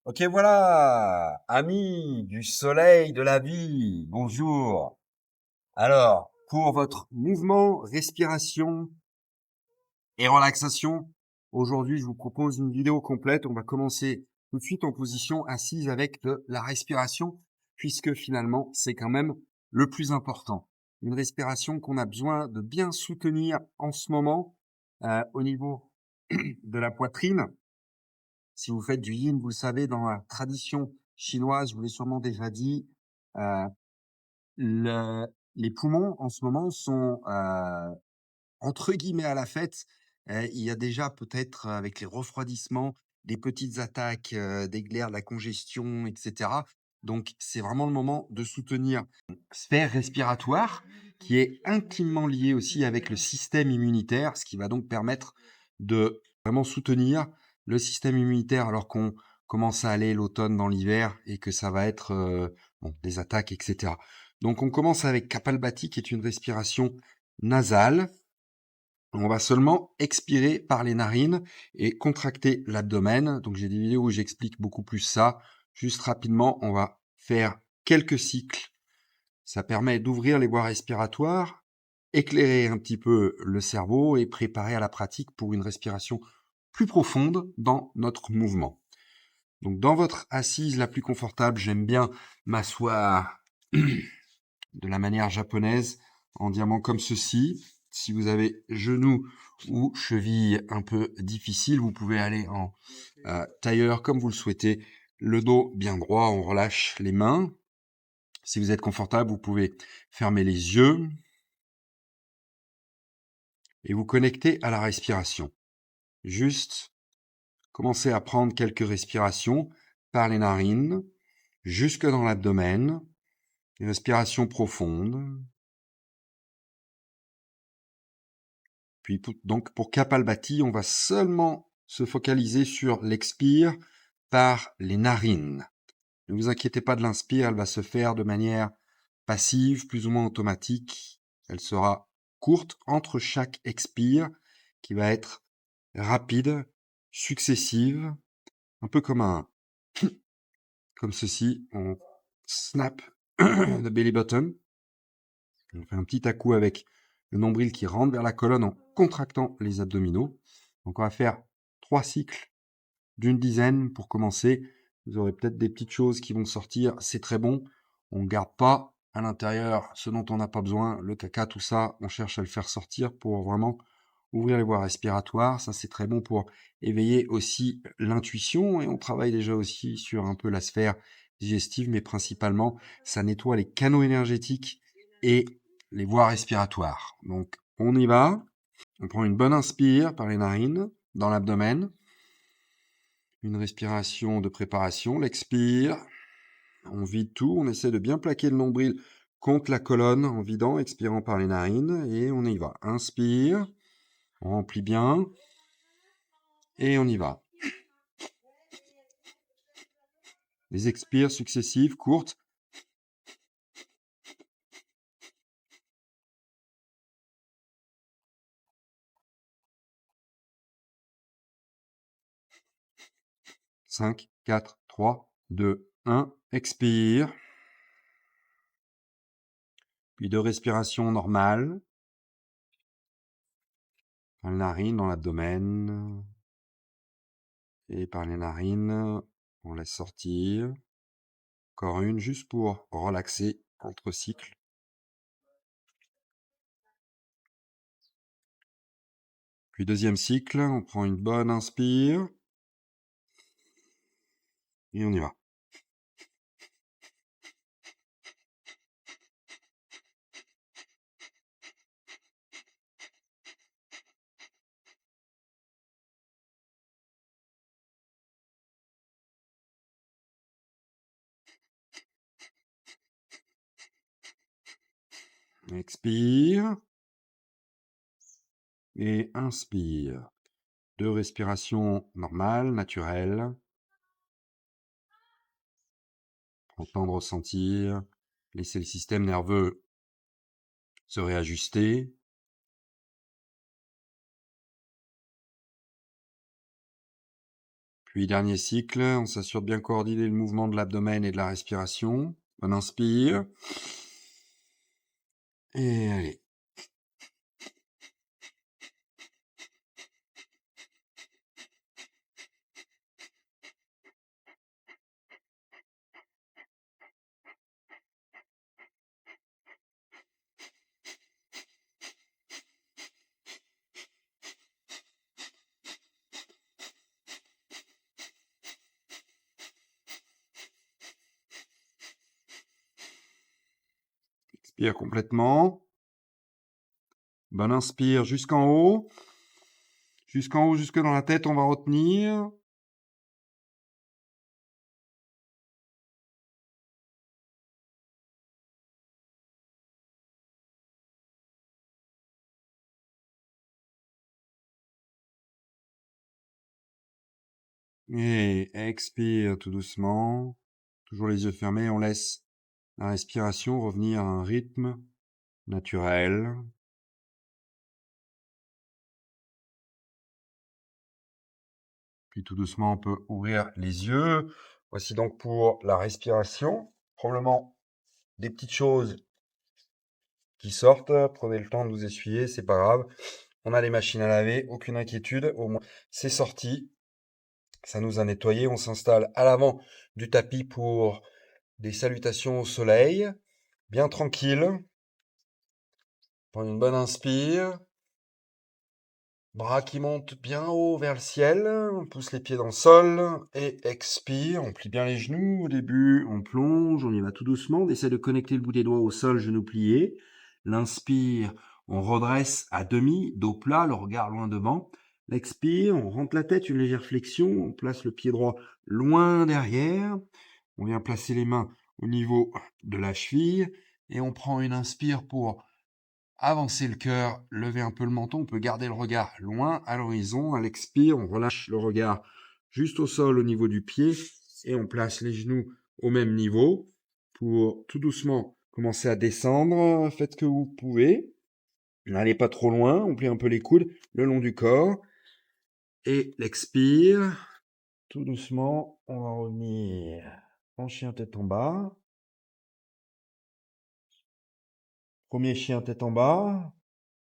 Ok, voilà, amis du soleil de la vie, bonjour. Alors, pour votre mouvement, respiration et relaxation, aujourd'hui, je vous propose une vidéo complète. On va commencer tout de suite en position assise avec de la respiration, puisque finalement, c'est quand même le plus important. Une respiration qu'on a besoin de bien soutenir en ce moment au niveau de la poitrine. Si vous faites du yin, vous le savez, dans la tradition chinoise, je vous l'ai sûrement déjà dit, heu, le les poumons, en ce moment, sont, entre guillemets «à la fête». Il y a déjà peut-être, avec les refroidissements, des petites attaques, d'éclairs, de la congestion et cetera. Donc c'est vraiment le moment de soutenir sphère respiratoire qui est intimement liée aussi avec le système immunitaire, ce qui va donc permettre de vraiment soutenir le système immunitaire alors qu'on commence à aller l'automne dans l'hiver et que ça va être, des attaques et cetera. Donc on commence avec Kapalbhati qui est une respiration nasale. On va seulement expirer par les narines et contracter l'abdomen. Donc j'ai des vidéos où j'explique beaucoup plus ça. Juste rapidement, on va faire quelques cycles. Ça permet d'ouvrir les voies respiratoires, éclairer un petit peu le cerveau et préparer à la pratique pour une respiration plus profonde dans notre mouvement. Donc dans votre assise la plus confortable, j'aime bien m'asseoir de la manière japonaise en diamant comme ceci. Si vous avez genoux ou cheville un peu difficile, vous pouvez aller en tailleur comme vous le souhaitez. Le dos bien droit, on relâche les mains. Si vous êtes confortable, vous pouvez fermer les yeux et vous connecter à la respiration. Juste commencez à prendre quelques respirations par les narines jusque dans l'abdomen. Une respiration profonde. Puis donc pour Kapalbhati, on va seulement se focaliser sur l'expire par les narines. Ne vous inquiétez pas de l'inspire, elle va se faire de manière passive, plus ou moins automatique. Elle sera courte entre chaque expire qui va être rapide, successive, un peu comme ceci, on snap the belly button. On fait un petit à-coup avec le nombril qui rentre vers la colonne en contractant les abdominaux. Donc on va faire 3 cycles d'une dizaine pour commencer. Vous aurez peut-être des petites choses qui vont sortir, c'est très bon. On ne garde pas à l'intérieur ce dont on n'a pas besoin, le caca, tout ça, on cherche à le faire sortir pour vraiment ouvrir les voies respiratoires. Ça, c'est très bon pour éveiller aussi l'intuition et on travaille déjà aussi sur un peu la sphère digestive, mais principalement, ça nettoie les canaux énergétiques et les voies respiratoires. Donc, on y va. On prend une bonne inspire par les narines dans l'abdomen. Une respiration de préparation. L'expire. On vide tout. On essaie de bien plaquer le nombril contre la colonne en vidant, expirant par les narines. Et on y va. Inspire. On remplit bien. Et on y va. Les expires successives, courtes. Cinq, 4, 3, 2, 1. Expire. Puis de respiration normale. Par les narines, dans l'abdomen. Et par les narines, on laisse sortir. Encore une, juste pour relaxer entre cycles. Puis deuxième cycle, on prend une bonne inspire. Et on y va. Expire. Et inspire. 2 respirations normales, naturelles. Prends le temps de ressentir. Laissez le système nerveux se réajuster. Puis dernier cycle, on s'assure de bien coordonner le mouvement de l'abdomen et de la respiration. On inspire. Et allez. Expire complètement. Bonne inspire jusqu'en haut. Jusqu'en haut, jusque dans la tête, on va retenir. Et expire tout doucement. Toujours les yeux fermés, on laisse la respiration revenir à un rythme naturel. Puis tout doucement, on peut ouvrir les yeux. Voici donc pour la respiration. Probablement des petites choses qui sortent. Prenez le temps de vous essuyer, c'est pas grave. On a les machines à laver, aucune inquiétude. Au moins, c'est sorti. Ça nous a nettoyé. On s'installe à l'avant du tapis pour des salutations au soleil. Bien tranquille. Prends une bonne inspire. Bras qui montent bien haut vers le ciel, on pousse les pieds dans le sol et expire, on plie bien les genoux. Au début, on plonge, on y va tout doucement, on essaie de connecter le bout des doigts au sol, genoux pliés. L'inspire, on redresse à demi, dos plat, le regard loin devant. L'expire, on rentre la tête, une légère flexion, on place le pied droit loin derrière. On vient placer les mains au niveau de la cheville et on prend une inspire pour avancer le cœur, lever un peu le menton, on peut garder le regard loin à l'horizon. À l'expire, on relâche le regard juste au sol au niveau du pied et on place les genoux au même niveau pour tout doucement commencer à descendre. Faites ce que vous pouvez. N'allez pas trop loin, on plie un peu les coudes le long du corps. Et l'expire, tout doucement, on va revenir en chien tête en bas. Premier chien tête en bas.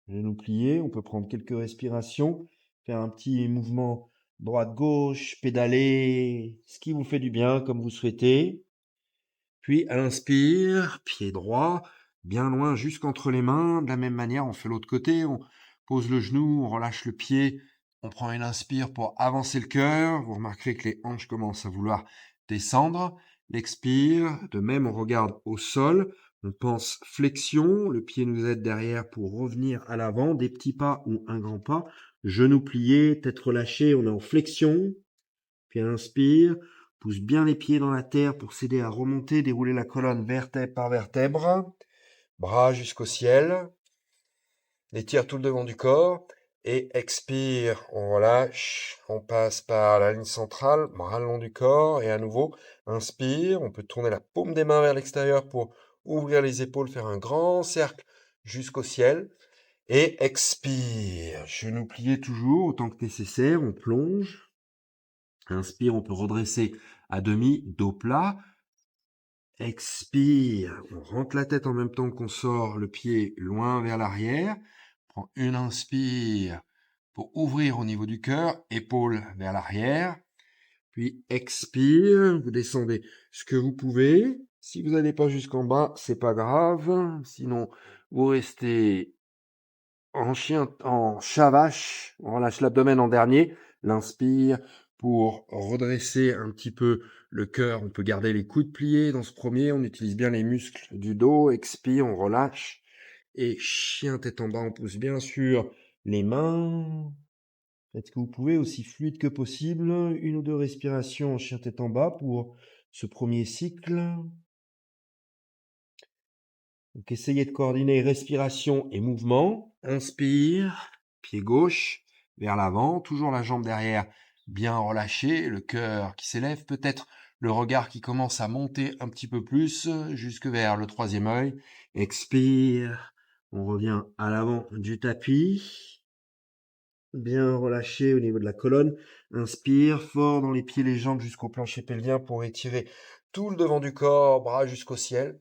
Genoux pliés, on peut prendre quelques respirations, faire un petit mouvement droite-gauche, pédaler, ce qui vous fait du bien comme vous souhaitez. Puis à l'inspire, pied droit, bien loin jusqu'entre les mains. De la même manière, on fait l'autre côté, on pose le genou, on relâche le pied, on prend une inspire pour avancer le cœur. Vous remarquerez que les hanches commencent à vouloir descendre. L'expire, de même, on regarde au sol. On pense flexion, le pied nous aide derrière pour revenir à l'avant, des petits pas ou un grand pas. Genoux pliés, tête relâchée, on est en flexion. Puis inspire, pousse bien les pieds dans la terre pour s'aider à remonter, dérouler la colonne vertèbre par vertèbre. Bras jusqu'au ciel. Étire tout le devant du corps. Et expire, on relâche. On passe par la ligne centrale, bras le long du corps. Et à nouveau, inspire. On peut tourner la paume des mains vers l'extérieur pour ouvrir les épaules, faire un grand cercle jusqu'au ciel. Et expire. Genoux pliés toujours, autant que nécessaire. On plonge. Inspire, on peut redresser à demi, dos plat. Expire, on rentre la tête en même temps qu'on sort le pied loin vers l'arrière. Prends une inspire pour ouvrir au niveau du cœur, épaules vers l'arrière. Puis expire, vous descendez ce que vous pouvez. Si vous n'allez pas jusqu'en bas, c'est pas grave. Sinon, vous restez en chien, en chat-vache. On relâche l'abdomen en dernier. L'inspire pour redresser un petit peu le cœur. On peut garder les coudes pliés dans ce premier. On utilise bien les muscles du dos. Expire, on relâche. Et chien tête en bas, on pousse bien sûr les mains. Faites ce que vous pouvez, aussi fluide que possible. Une ou deux respirations en chien tête en bas pour ce premier cycle. Donc essayez de coordonner respiration et mouvement. Inspire, pied gauche vers l'avant, toujours la jambe derrière bien relâchée, le cœur qui s'élève, peut-être le regard qui commence à monter un petit peu plus jusque vers le troisième œil. Expire, on revient à l'avant du tapis. bien relâché au niveau de la colonne. Inspire fort dans les pieds, les jambes jusqu'au plancher pelvien pour étirer tout le devant du corps, bras jusqu'au ciel.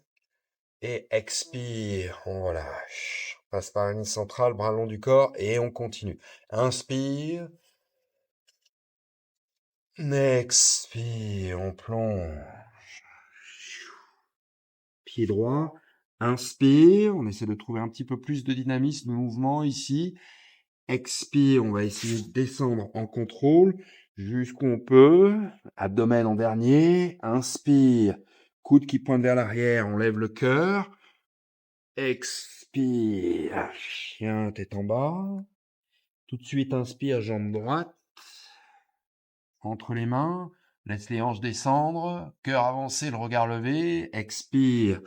Et expire, on relâche. On passe par la ligne centrale, bras long du corps et on continue. Inspire. Expire, on plonge. Pied droit. Inspire, on essaie de trouver un petit peu plus de dynamisme, de mouvement ici. Expire, on va essayer de descendre en contrôle jusqu'où on peut. Abdomen en dernier. Inspire, coude qui pointe vers l'arrière, on lève le cœur. Expire, chien, tête en bas. Tout de suite, inspire, jambe droite. Entre les mains, laisse les hanches descendre, cœur avancé, le regard levé. Expire,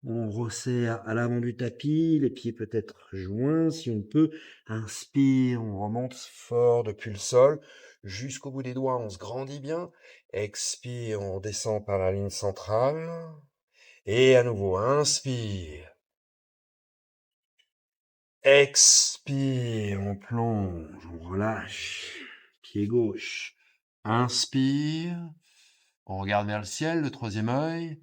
on resserre à l'avant du tapis, les pieds peut-être joints si on peut. Inspire, on remonte fort depuis le sol. Jusqu'au bout des doigts, on se grandit bien. Expire, on redescend par la ligne centrale. Et à nouveau, inspire. Expire, on plonge, on relâche. Pied gauche. Inspire. On regarde vers le ciel, le troisième œil.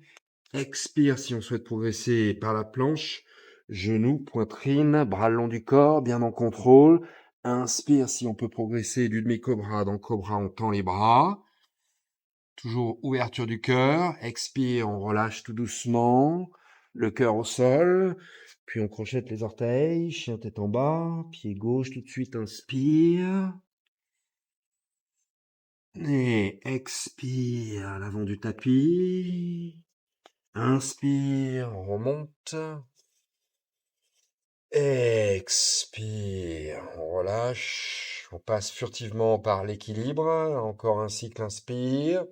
Expire si on souhaite progresser par la planche. Genoux, poitrine, bras le long du corps, bien en contrôle. Inspire si on peut progresser du demi-cobra. Dans cobra, on tend les bras. Toujours ouverture du cœur. Expire, on relâche tout doucement. Le cœur au sol. Puis on crochette les orteils. Chien tête en bas. Pied gauche tout de suite. Inspire. Et expire à l'avant du tapis. Inspire, on remonte. Expire, on relâche. On passe furtivement par l'équilibre. Encore un cycle, inspire.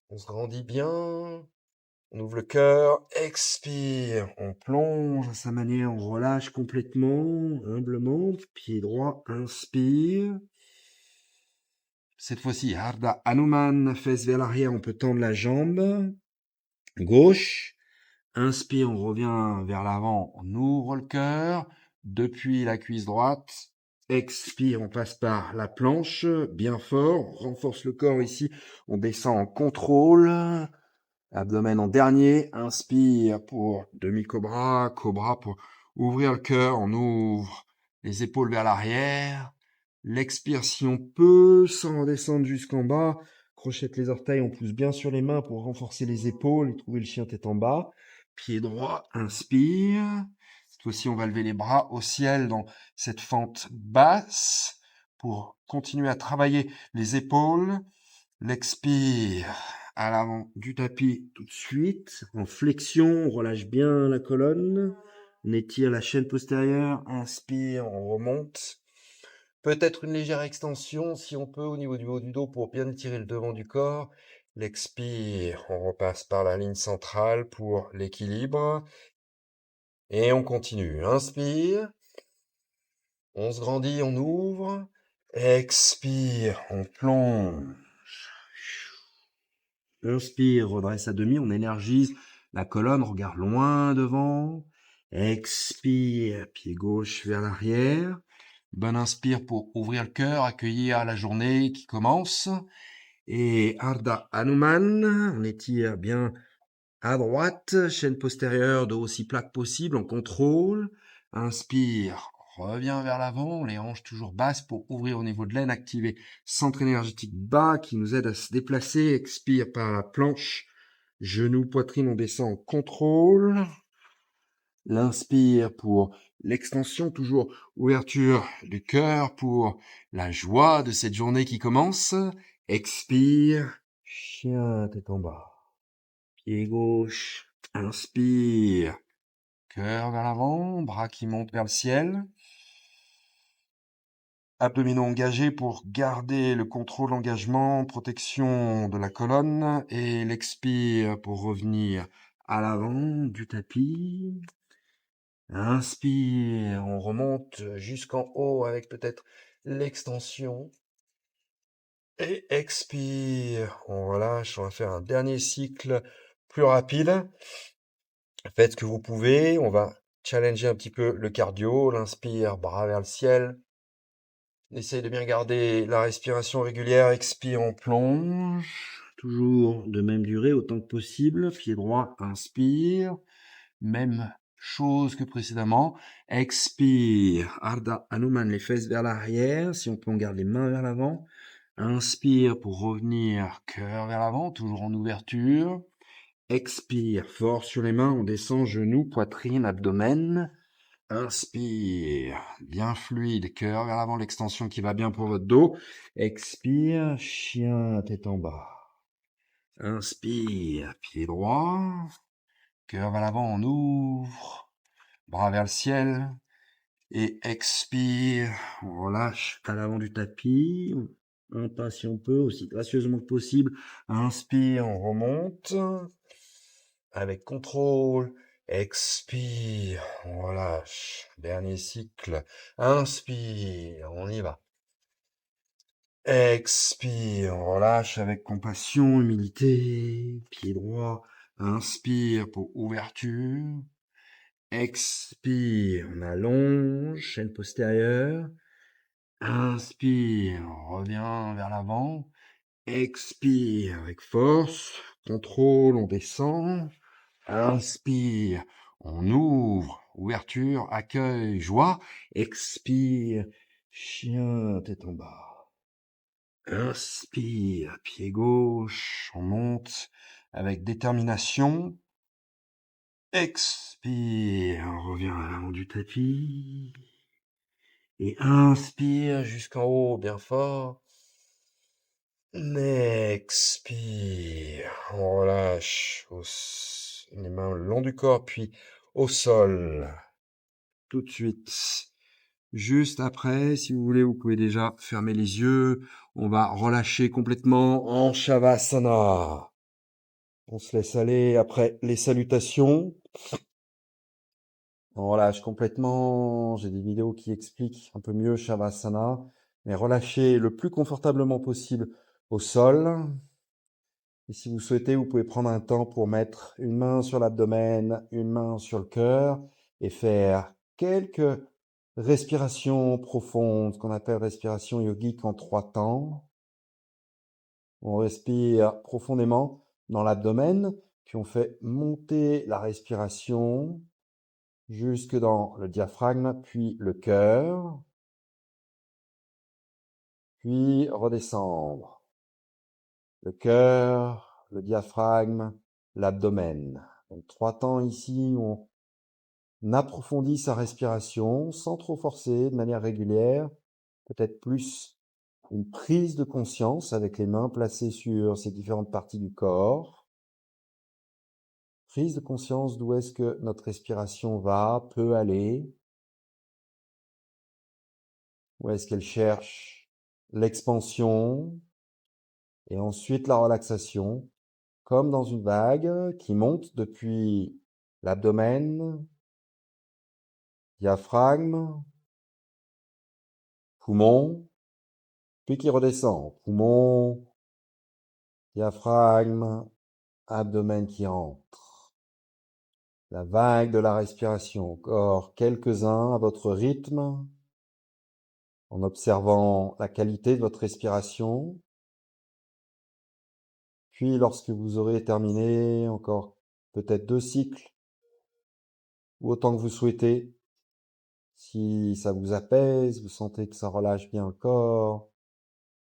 On se grandit bien. On ouvre le cœur. Expire, on plonge à sa manière. On relâche complètement, humblement. Pied droit, inspire. Cette fois-ci, Ardha Hanuman, fesses vers l'arrière. On peut tendre la jambe gauche. Inspire, on revient vers l'avant, on ouvre le cœur, depuis la cuisse droite. Expire, on passe par la planche, bien fort, on renforce le corps ici, on descend en contrôle. Abdomen en dernier, inspire pour demi-cobra, cobra pour ouvrir le cœur, on ouvre les épaules vers l'arrière. L'expire si on peut, sans redescendre jusqu'en bas. Crochette les orteils, on pousse bien sur les mains pour renforcer les épaules et trouver le chien tête en bas. Pied droit, inspire. Cette fois-ci, on va lever les bras au ciel dans cette fente basse pour continuer à travailler les épaules. L'expire à l'avant du tapis tout de suite. En flexion, on relâche bien la colonne. On étire la chaîne postérieure. Inspire, on remonte. Peut-être une légère extension si on peut au niveau du haut du dos pour bien étirer le devant du corps. L'expire, on repasse par la ligne centrale pour l'équilibre. Et on continue. Inspire. On se grandit, on ouvre. Expire, on plonge. Inspire, redresse à demi, on énergise la colonne, regarde loin devant. Expire, pied gauche vers l'arrière. Bonne inspire pour ouvrir le cœur, accueillir la journée qui commence. Et Ardha Hanuman, on étire bien à droite, chaîne postérieure, dos aussi plat que possible, en contrôle. Inspire, reviens vers l'avant, les hanches toujours basses pour ouvrir au niveau de l'aine, activer centre énergétique bas qui nous aide à se déplacer. Expire par la planche, genoux, poitrine, on descend en contrôle. L'inspire pour l'extension, toujours ouverture du cœur pour la joie de cette journée qui commence. Expire, chien tête en bas. Pied gauche, inspire, cœur vers l'avant, bras qui montent vers le ciel. Abdominaux engagés pour garder le contrôle, l'engagement, protection de la colonne. Et l'expire pour revenir à l'avant du tapis. Inspire, on remonte jusqu'en haut avec peut-être l'extension. Et expire, on relâche, on va faire un dernier cycle plus rapide. Faites ce que vous pouvez, on va challenger un petit peu le cardio. L'inspire, bras vers le ciel. Essaye de bien garder la respiration régulière. Expire, on plonge. Toujours de même durée, autant que possible. Pied droit, inspire. Même chose que précédemment. Expire. Ardha Hanuman, les fesses vers l'arrière. Si on peut, on garde les mains vers l'avant. Inspire pour revenir, cœur vers l'avant, toujours en ouverture. Expire, fort sur les mains, on descend, genoux, poitrine, abdomen. Inspire, bien fluide, cœur vers l'avant, l'extension qui va bien pour votre dos. Expire, chien, tête en bas. Inspire, pied droit, cœur vers l'avant, on ouvre, bras vers le ciel. Et expire, on relâche à l'avant du tapis. Un pas si on peut, aussi gracieusement que possible. Inspire, on remonte. Avec contrôle. Expire, on relâche. Dernier cycle. Inspire, on y va. Expire, on relâche avec compassion, humilité. Pied droit. Inspire pour ouverture. Expire, on allonge, chaîne postérieure. Inspire, on revient vers l'avant. Expire avec force, contrôle, on descend. Inspire, on ouvre, ouverture, accueil, joie. Expire, chien, tête en bas. Inspire, pied gauche, on monte avec détermination. Expire, on revient à l'avant du tapis. Et inspire jusqu'en haut, bien fort. Expire, on relâche les mains le long du corps, puis au sol. Tout de suite. Juste après, si vous voulez, vous pouvez déjà fermer les yeux. On va relâcher complètement en Shavasana. On se laisse aller après les salutations. On relâche complètement. J'ai des vidéos qui expliquent un peu mieux Shavasana. Mais relâchez le plus confortablement possible au sol. Et si vous souhaitez, vous pouvez prendre un temps pour mettre une main sur l'abdomen, une main sur le cœur et faire quelques respirations profondes, ce qu'on appelle respiration yogique en 3 temps. On respire profondément dans l'abdomen, puis on fait monter la respiration jusque dans le diaphragme, puis le cœur, puis redescendre. Le cœur, le diaphragme, l'abdomen. Donc 3 temps ici, on approfondit sa respiration sans trop forcer, de manière régulière, peut-être plus une prise de conscience avec les mains placées sur ces différentes parties du corps. Prise de conscience d'où est-ce que notre respiration va, peut aller, où est-ce qu'elle cherche l'expansion et ensuite la relaxation, comme dans une vague qui monte depuis l'abdomen, diaphragme, poumon, puis qui redescend. Poumon, diaphragme, abdomen qui rentre. La vague de la respiration. Encore quelques-uns à votre rythme, en observant la qualité de votre respiration. Puis lorsque vous aurez terminé, encore peut-être 2 cycles, ou autant que vous souhaitez. Si ça vous apaise, vous sentez que ça relâche bien le corps,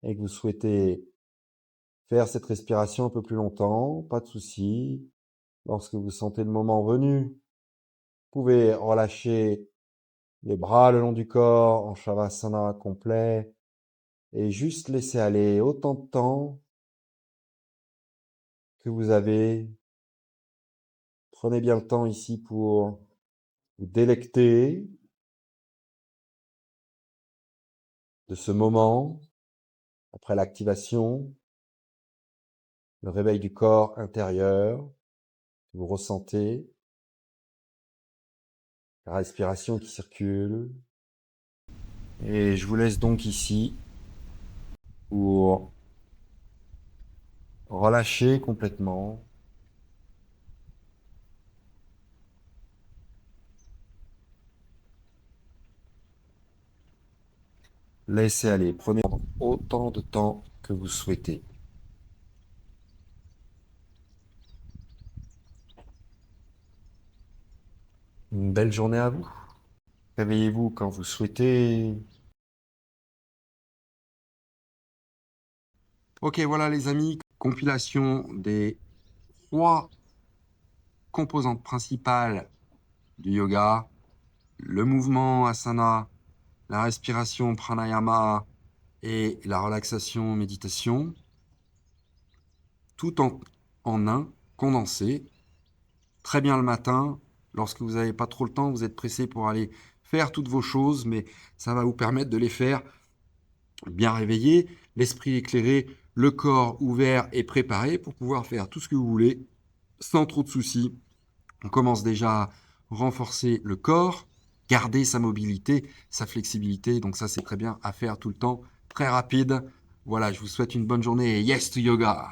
et que vous souhaitez faire cette respiration un peu plus longtemps, pas de souci. Lorsque vous sentez le moment venu, vous pouvez relâcher les bras le long du corps en Shavasana complet et juste laisser aller autant de temps que vous avez. Prenez bien le temps ici pour vous délecter de ce moment après l'activation, le réveil du corps intérieur que vous ressentez, la respiration qui circule. Et je vous laisse donc ici pour relâcher complètement. Laissez aller. Prenez autant de temps que vous souhaitez. Une belle journée à vous. Réveillez-vous quand vous souhaitez. Ok, voilà les amis, compilation des 3 composantes principales du yoga, le mouvement asana, la respiration pranayama et la relaxation méditation, tout en un, condensé, très bien le matin. Lorsque vous n'avez pas trop le temps, vous êtes pressé pour aller faire toutes vos choses, mais ça va vous permettre de les faire bien réveillé, l'esprit éclairé, le corps ouvert et préparé pour pouvoir faire tout ce que vous voulez sans trop de soucis. On commence déjà à renforcer le corps, garder sa mobilité, sa flexibilité. Donc ça, c'est très bien à faire tout le temps, très rapide. Voilà, je vous souhaite une bonne journée et yes to yoga!